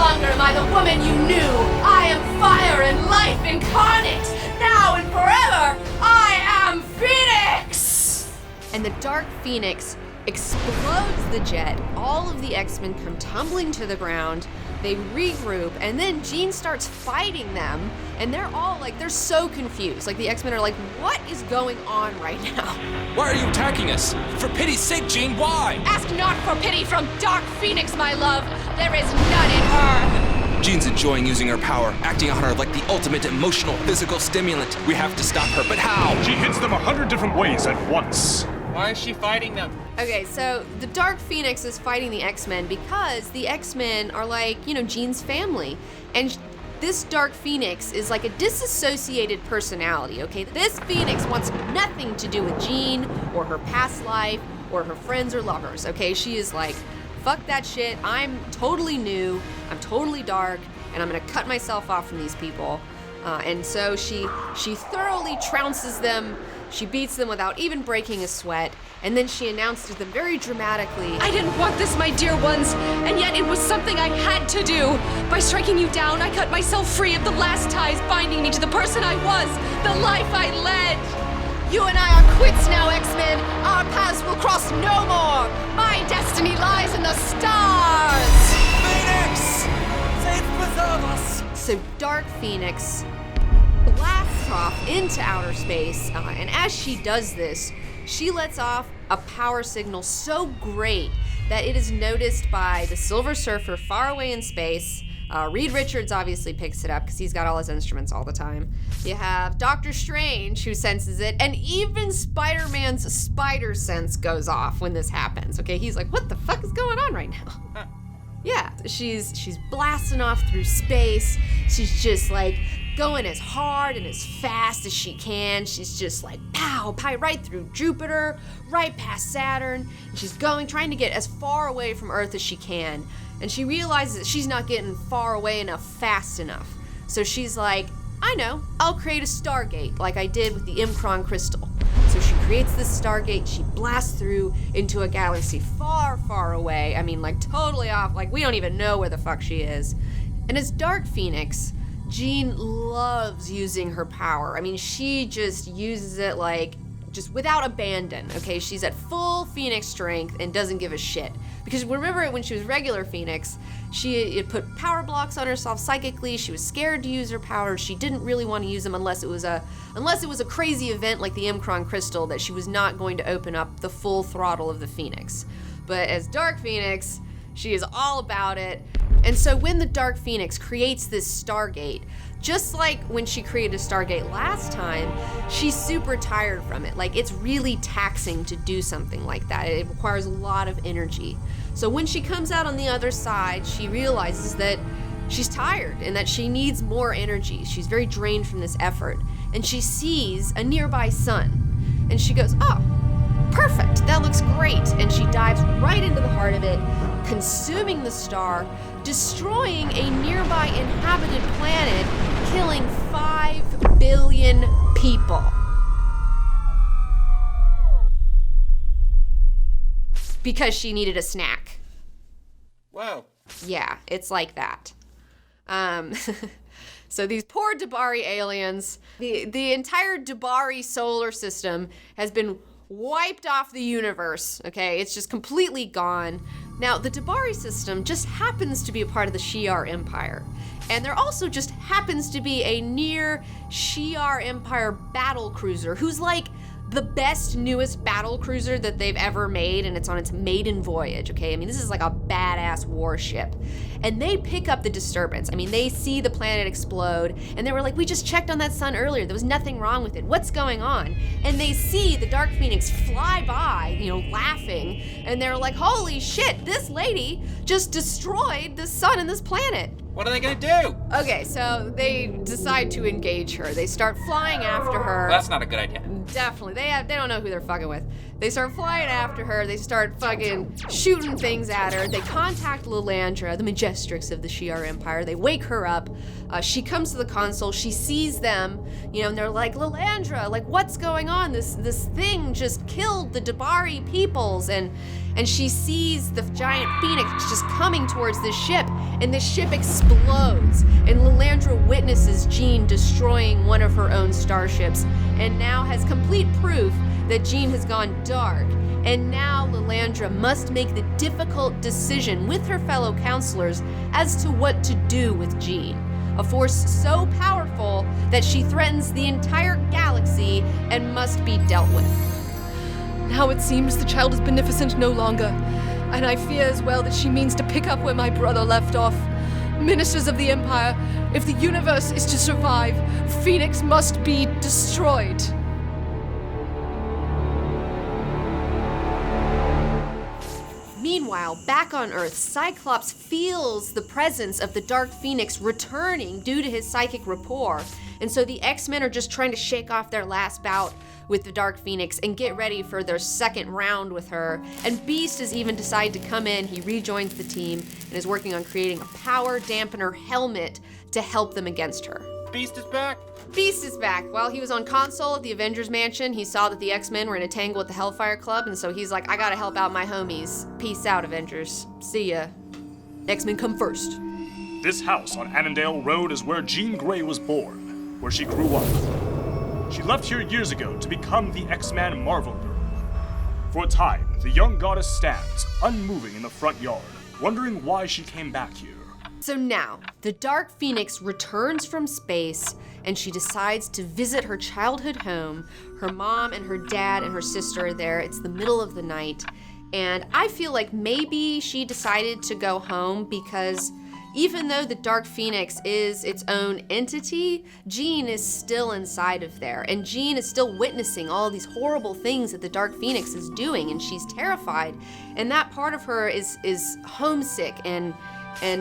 longer am I the woman you knew. I am fire and life incarnate. Now and forever, I am Pheonix! And the Dark Pheonix explodes the jet. All of the X-Men come tumbling to the ground. They regroup, and then Jean starts fighting them, and they're all like, they're so confused. Like, the X-Men are like, what is going on right now? Why are you attacking us? For pity's sake, Jean, why? Ask not for pity from Dark Pheonix, my love. There is none in her. Jean's enjoying using her power, acting on her like the ultimate emotional, physical stimulant. We have to stop her, but how? She hits them 100 different ways at once. Why is she fighting them? Okay, so the Dark Pheonix is fighting the X-Men because the X-Men are like, Jean's family. And this Dark Pheonix is like a disassociated personality, okay? This Phoenix wants nothing to do with Jean or her past life or her friends or lovers, okay? She is like, fuck that shit, I'm totally new, I'm totally dark, and I'm gonna cut myself off from these people. And so she thoroughly trounces them. She beats them without even breaking a sweat, and then she announced to them very dramatically, I didn't want this, my dear ones, and yet it was something I had to do. By striking you down, I cut myself free of the last ties binding me to the person I was, the life I led. You and I are quits now, X-Men. Our paths will cross no more. My destiny lies in the stars. Phoenix! Saints preserve us! So Dark Pheonix blasts off into outer space, and as she does this, she lets off a power signal so great that it is noticed by the Silver Surfer far away in space. Reed Richards obviously picks it up because he's got all his instruments all the time. You have Doctor Strange who senses it, and even Spider-Man's spider sense goes off when this happens. Okay, he's like, what the fuck is going on right now? Yeah, she's blasting off through space. She's just like going as hard and as fast as she can. She's just like pow, right through Jupiter, right past Saturn. And she's trying to get as far away from Earth as she can. And she realizes that she's not getting far away enough fast enough. So she's like, I know, I'll create a Stargate like I did with the Imcron crystal. So she creates this Stargate, she blasts through into a galaxy far, far away. I mean, like totally off, like we don't even know where the fuck she is. And as Dark Pheonix, Jean loves using her power. I mean, she just uses it like, just without abandon, okay? She's at full Phoenix strength and doesn't give a shit. Because remember when she was regular Phoenix, she had put power blocks on herself psychically. She was scared to use her powers. She didn't really want to use them unless it was a crazy event like the Imcron crystal that she was not going to open up the full throttle of the Phoenix. But as Dark Pheonix, she is all about it. And so when the Dark Pheonix creates this Stargate, just like when she created a Stargate last time, she's super tired from it. Like, it's really taxing to do something like that. It requires a lot of energy. So when she comes out on the other side, she realizes that she's tired and that she needs more energy. She's very drained from this effort. And she sees a nearby sun. And she goes, oh, perfect, that looks great. And she dives right into the heart of it, consuming the star, destroying a nearby inhabited planet, killing 5 billion people. Because she needed a snack. Whoa. Yeah, it's like that. So these poor Dunbar aliens, the entire Dunbar solar system has been wiped off the universe, okay? It's just completely gone. Now, the Dunbar system just happens to be a part of the Shi'ar Empire. And there also just happens to be a near Shi'ar Empire battle cruiser who's like the best, newest battle cruiser that they've ever made, and it's on its maiden voyage, okay? I mean, this is like a badass warship. And they pick up the disturbance. I mean, they see the planet explode, and they were like, we just checked on that sun earlier. There was nothing wrong with it. What's going on? And they see the Dark Pheonix fly by, laughing, and they're like, holy shit, this lady just destroyed the sun and this planet. What are they gonna do? Okay, so they decide to engage her. They start flying after her. Well, that's not a good idea. Definitely. They don't know who they're fucking with. They start flying after her. They start fucking shooting things at her. They contact Lilandra, the Majestrix of the Shi'ar Empire. They wake her up. She comes to the console. She sees them, and they're like, Lilandra, like, what's going on? This thing just killed the Dunbar peoples. And and she sees the giant Pheonix just coming towards this ship, and the ship explodes, and Lilandra witnesses Jean destroying one of her own starships, and now has complete proof that Jean has gone dark. And now Lilandra must make the difficult decision with her fellow counselors as to what to do with Jean. A force so powerful that she threatens the entire galaxy and must be dealt with. Now it seems the child is beneficent no longer, and I fear as well that she means to pick up where my brother left off. Ministers of the Empire, if the universe is to survive, Pheonix must be destroyed. Meanwhile, back on Earth, Cyclops feels the presence of the Dark Pheonix returning due to his psychic rapport. And so the X-Men are just trying to shake off their last bout with the Dark Pheonix and get ready for their second round with her. And Beast has even decided to come in. He rejoins the team and is working on creating a power dampener helmet to help them against her. Beast is back. Beast is back. While he was on console at the Avengers Mansion, he saw that the X-Men were in a tangle with the Hellfire Club, and so he's like, I gotta help out my homies. Peace out, Avengers. See ya. X-Men come first. This house on Annandale Road is where Jean Grey was born, where she grew up. She left here years ago to become the X-Man Marvel Girl. For a time, the young goddess stands, unmoving in the front yard, wondering why she came back here. So now, the Dark Pheonix returns from space, and she decides to visit her childhood home. Her mom and her dad and her sister are there. It's the middle of the night, and I feel like maybe she decided to go home because even though the Dark Pheonix is its own entity, Jean is still inside of there, and Jean is still witnessing all these horrible things that the Dark Pheonix is doing, and she's terrified, and that part of her is homesick and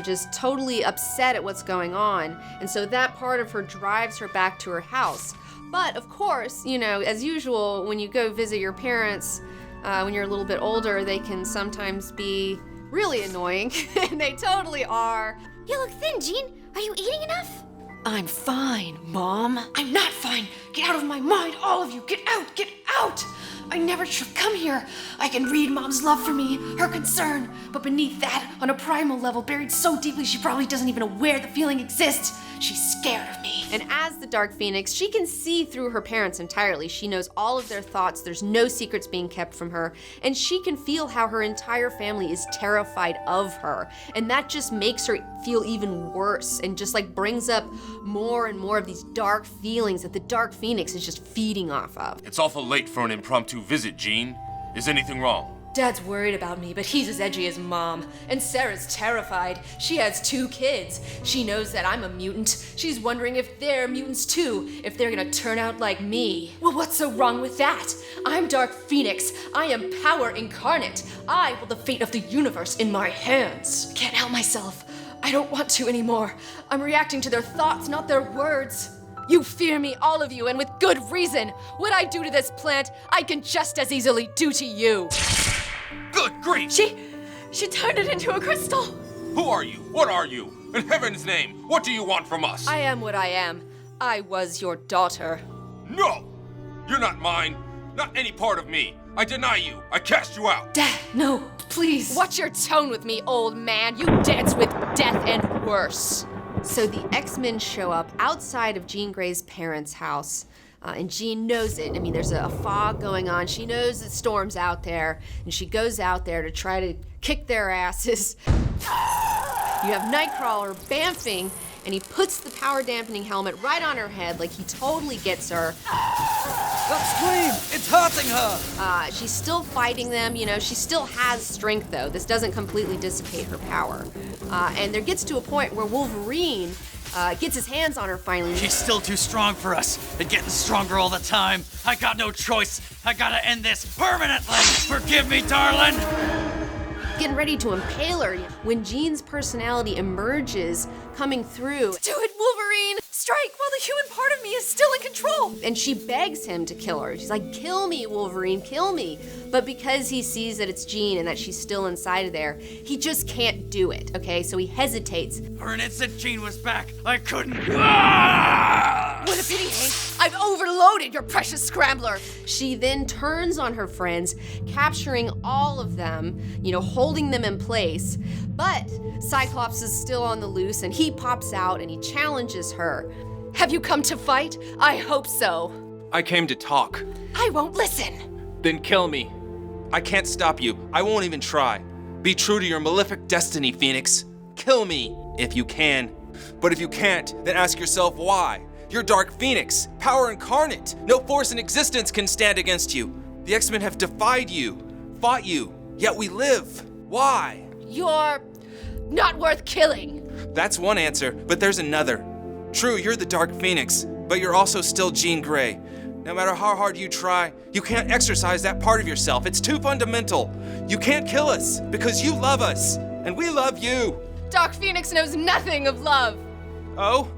just totally upset at what's going on. And so that part of her drives her back to her house. But of course, you know, as usual, when you go visit your parents, when you're a little bit older, they can sometimes be really annoying. And they totally are. You look thin, Jean. Are you eating enough? I'm fine, Mom. I'm not fine. Get out of my mind, all of you. Get out, get out! I never should have come here. I can read Mom's love for me, her concern, but beneath that, on a primal level, buried so deeply she probably doesn't even aware the feeling exists. She's scared of me. And as the Dark Pheonix, she can see through her parents entirely. She knows all of their thoughts. There's no secrets being kept from her. And she can feel how her entire family is terrified of her. And that just makes her feel even worse and just like brings up more and more of these dark feelings that the Dark Pheonix is just feeding off of. It's awful late for an impromptu visit, Jean. Is anything wrong? Dad's worried about me, but he's as edgy as Mom. And Sarah's terrified. She has 2 kids. She knows that I'm a mutant. She's wondering if they're mutants too, if they're gonna turn out like me. Well, what's so wrong with that? I'm Dark Pheonix. I am power incarnate. I hold the fate of the universe in my hands. Can't help myself. I don't want to anymore. I'm reacting to their thoughts, not their words. You fear me, all of you, and with good reason. What I do to this plant, I can just as easily do to you. Good grief! She turned it into a crystal. Who are you? What are you? In heaven's name, what do you want from us? I am what I am. I was your daughter. No! You're not mine. Not any part of me. I deny you. I cast you out. Dad, no, please. Watch your tone with me, old man. You dance with death and worse. So the X-Men show up outside of Jean Grey's parents' house. And Jean knows it. I mean, there's a fog going on. She knows that Storm's out there, and she goes out there to try to kick their asses. You have Nightcrawler bamfing, and he puts the power dampening helmet right on her head, like he totally gets her. That scream! It's hurting her! She's still fighting them, you know, she still has strength though. This doesn't completely dissipate her power. And there gets to a point where Wolverine gets his hands on her finally. She's still too strong for us, and getting stronger all the time. I got no choice. I gotta end this permanently. Forgive me, darling. Getting ready to impale her when Jean's personality emerges, coming through. Do it, Wolverine! Strike while the human part of me is still in control! And she begs him to kill her. She's like, kill me, Wolverine, kill me. But because he sees that it's Jean and that she's still inside of there, he just can't do it, okay? So he hesitates. For an instant, Jean was back. I couldn't. Ah! What a pity, Hank. I've overloaded your precious scrambler. She then turns on her friends, capturing all of them, holding them in place. But Cyclops is still on the loose, and he pops out and he challenges her. Have you come to fight? I hope so. I came to talk. I won't listen. Then kill me. I can't stop you. I won't even try. Be true to your malefic destiny, Pheonix. Kill me, if you can. But if you can't, then ask yourself why. You're Dark Pheonix, power incarnate. No force in existence can stand against you. The X-Men have defied you, fought you, yet we live. Why? You're not worth killing. That's one answer, but there's another. True, you're the Dark Pheonix, but you're also still Jean Grey. No matter how hard you try, you can't exercise that part of yourself. It's too fundamental. You can't kill us because you love us, and we love you. Dark Pheonix knows nothing of love. Oh?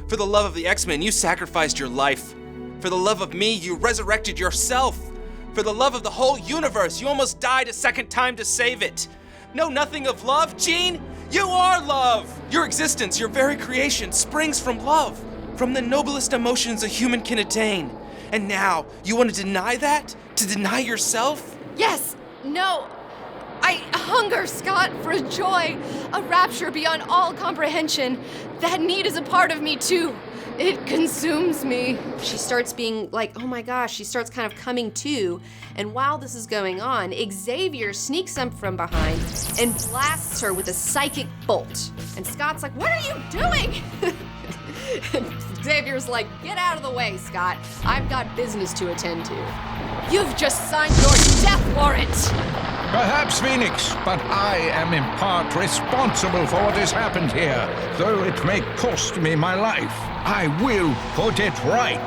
For the love of the X-Men, you sacrificed your life. For the love of me, you resurrected yourself. For the love of the whole universe, you almost died a second time to save it. Know nothing of love, Jean? You are love! Your existence, your very creation, springs from love, from the noblest emotions a human can attain. And now, you want to deny that? To deny yourself? Yes. No. I hunger, Scott, for a joy, a rapture beyond all comprehension. That need is a part of me, too. It consumes me. She starts being like, oh my gosh, she starts kind of coming to. And while this is going on, Xavier sneaks up from behind and blasts her with a psychic bolt. And Scott's like, what are you doing? And Xavier's like, get out of the way, Scott. I've got business to attend to. You've just signed your death warrant. Perhaps, Pheonix, but I am in part responsible for what has happened here. Though it may cost me my life, I will put it right.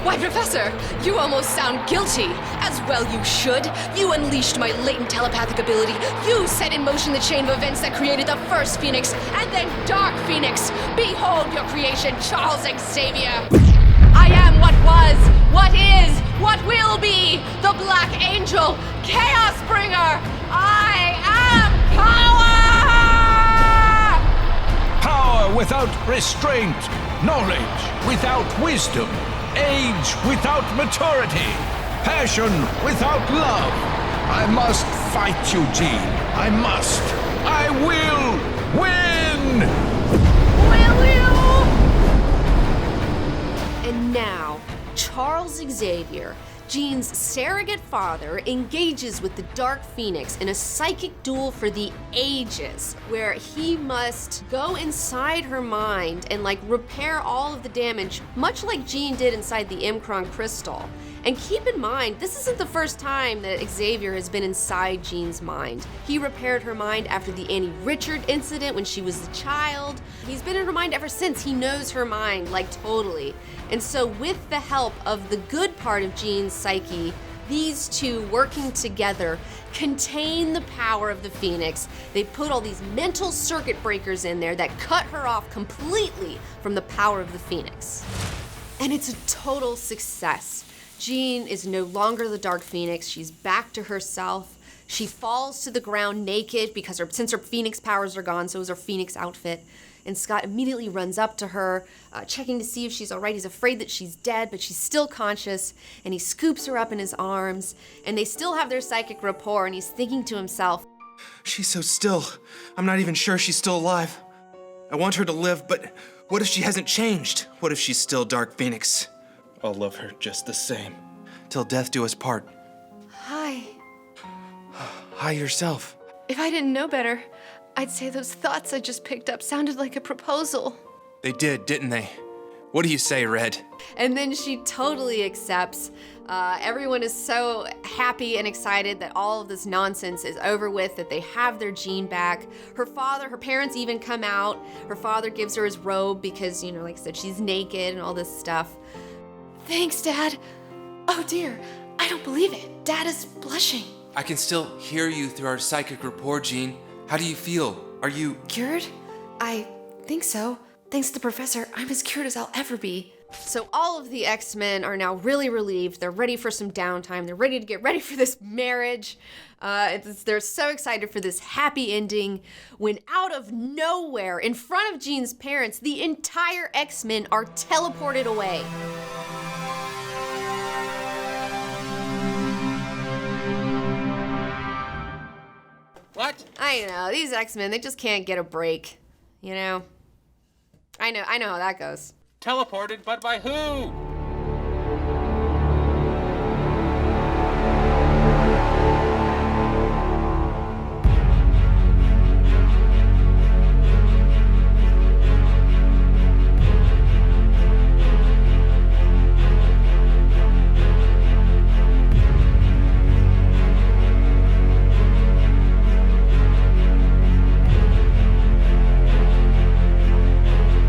Why, Professor, you almost sound guilty. As well you should. You unleashed my latent telepathic ability. You set in motion the chain of events that created the first Pheonix, and then Dark Pheonix. Behold your creation, Charles Xavier. I am what was, what is, what will be, the Black Angel, Chaos Bringer. I am power! Power without restraint, knowledge without wisdom, age without maturity, passion without love. I must fight you, Jean. I must. I will win! Will you? And now, Charles Xavier, Jean's surrogate father, engages with the Dark Pheonix in a psychic duel for the ages, where he must go inside her mind and repair all of the damage, much like Jean did inside the Imcron crystal. And keep in mind, this isn't the first time that Xavier has been inside Jean's mind. He repaired her mind after the Annie Richard incident when she was a child. He's been in her mind ever since. He knows her mind, totally. And so with the help of the good part of Jean's psyche, these two working together contain the power of the Pheonix. They put all these mental circuit breakers in there that cut her off completely from the power of the Pheonix. And it's a total success. Jean is no longer the Dark Pheonix. She's back to herself. She falls to the ground naked because since her Pheonix powers are gone, so is her Pheonix outfit. And Scott immediately runs up to her, checking to see if she's all right. He's afraid that she's dead, but she's still conscious. And he scoops her up in his arms. And they still have their psychic rapport, and he's thinking to himself, She's so still. I'm not even sure she's still alive. I want her to live, but what if she hasn't changed? What if she's still Dark Pheonix? I'll love her just the same. Till death do us part. Hi. Hi yourself. If I didn't know better, I'd say those thoughts I just picked up sounded like a proposal. They did, didn't they? What do you say, Red? and then she totally accepts. Everyone is so happy and excited that all of this nonsense is over with, that they have their Jean back. Her parents even come out. Her father gives her his robe because, like I said, she's naked and all this stuff. Thanks, Dad. Oh dear, I don't believe it. Dad is blushing. I can still hear you through our psychic rapport, Jean. How do you feel? Are you... Cured? I think so. Thanks to the professor, I'm as cured as I'll ever be. So all of the X-Men are now really relieved. They're ready for some downtime. They're ready to get ready for this marriage. They're so excited for this happy ending when out of nowhere, in front of Jean's parents, the entire X-Men are teleported away. What? I know, these X-Men, they just can't get a break, you know? I know how that goes. Teleported, but by who?